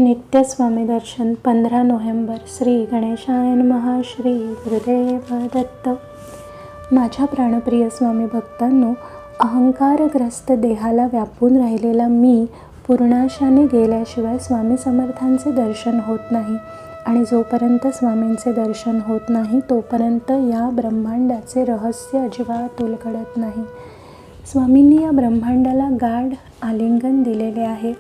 नित्य स्वामी दर्शन 15 नोव्हेंबर. श्री गणेशाय नमः. श्री गुरुदेव दत्त. माझ्या प्राणप्रिय स्वामी भक्तांनो, अहंकारग्रस्त देहाला व्यापून राहिलेला मी पूर्णाशाने गेल्याशिवाय स्वामी समर्थांचे दर्शन होत नाही आणि जोपर्यंत स्वामींचे दर्शन होत नाही तोपर्यंत या ब्रह्मांडाचे रहस्य अजिबात उलगडत नाही. स्वामींनी या ब्रह्मांडाला गाढ आलिंगन दिलेले आहे.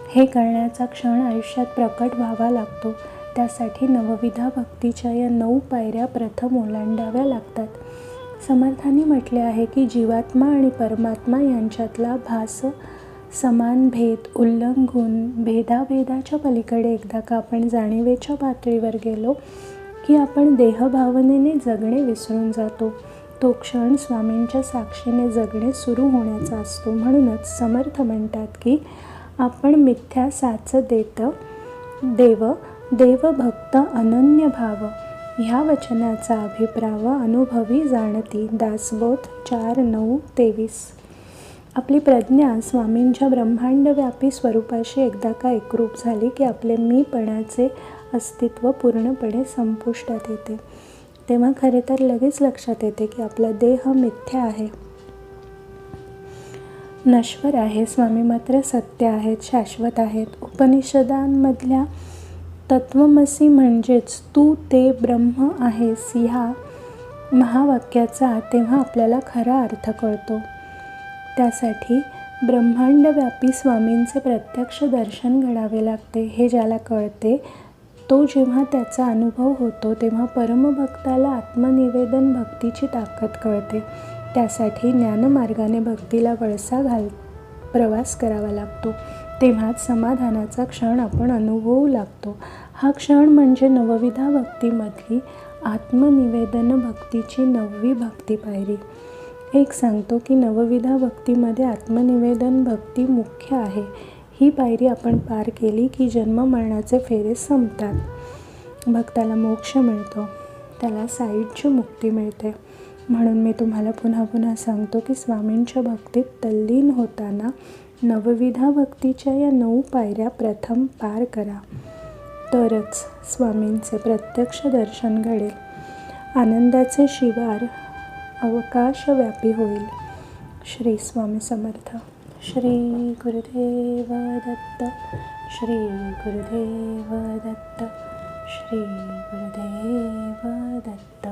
हे करण्याचा क्षण आयुष्यात प्रकट व्हावा लागतो. त्यासाठी नवविधा भक्तीच्या या 9 पायऱ्या प्रथम ओलांडाव्या लागतात. समर्थांनी म्हटले आहे की जीवात्मा आणि परमात्मा यांच्यातला भास समान भेद उल्लंघून भेदाभेदाच्या पलीकडे एकदा का आपण जाणीवेच्या पातळीवर गेलो की आपण देहभावनेने जगणे विसरून जातो. तो क्षण स्वामींच्या साक्षीने जगणे सुरू होण्याचा असतो. म्हणूनच समर्थ म्हणतात की आपण मिथ्या साच देत देव देव भक्त अनन्य भाव. ह्या वचनाचा अभिप्राव अनुभवी जाणती. दासबोध 4:9-23. आपली प्रज्ञा स्वामींच्या ब्रह्मांडव्यापी स्वरूपाशी एकदा का एकरूप झाली की आपले मीपणाचे अस्तित्व पूर्णपणे संपुष्टात येते. तेव्हा खरे तर लगेच लक्षात येते की आपला देह मिथ्या आहे, नश्वर आहे. स्वामी मात्र सत्य आहेत, शाश्वत आहेत. उपनिषदांमधल्या तत्वमसी म्हणजेच तू ते ब्रह्म आहेस ह्या महावाक्याचा तेव्हा आपल्याला खरा अर्थ कळतो. त्यासाठी ब्रह्मांडव्यापी स्वामींचे प्रत्यक्ष दर्शन घडावे लागते. हे ज्याला कळते तो जेव्हा त्याचा अनुभव होतो तेव्हा परमभक्ताला आत्मनिवेदन भक्तीची ताकद कळते. त्यासाठी ज्ञानमार्गाने भक्तीला वळसा प्रवास करावा लागतो. तेव्हाच समाधानाचा क्षण आपण अनुभवू लागतो. हा क्षण म्हणजे नवविधा भक्तीमधली आत्मनिवेदन भक्तीची 9वी भक्ती पायरी. एक सांगतो की नवविधा भक्तीमध्ये आत्मनिवेदन भक्ती मुख्य आहे. ही पायरी आपण पार केली की जन्ममरणाचे फेरे संपतात. भक्ताला मोक्ष मिळतो, त्याला साईडची मुक्ती मिळते. म्हणून मी तुम्हाला पुन्हा पुन्हा सांगतो की स्वामींच्या भक्तीत तल्लीन होताना नवविधा भक्तीच्या या 9 पायऱ्या प्रथम पार करा. तरच स्वामींचे प्रत्यक्ष दर्शन घडेल. आनंदाचे शिवार अवकाशव्यापी होईल. श्री स्वामी समर्थ. श्री गुरुदेव दत्त. श्री गुरुदेव दत्त. श्री गुरुदेव दत्त.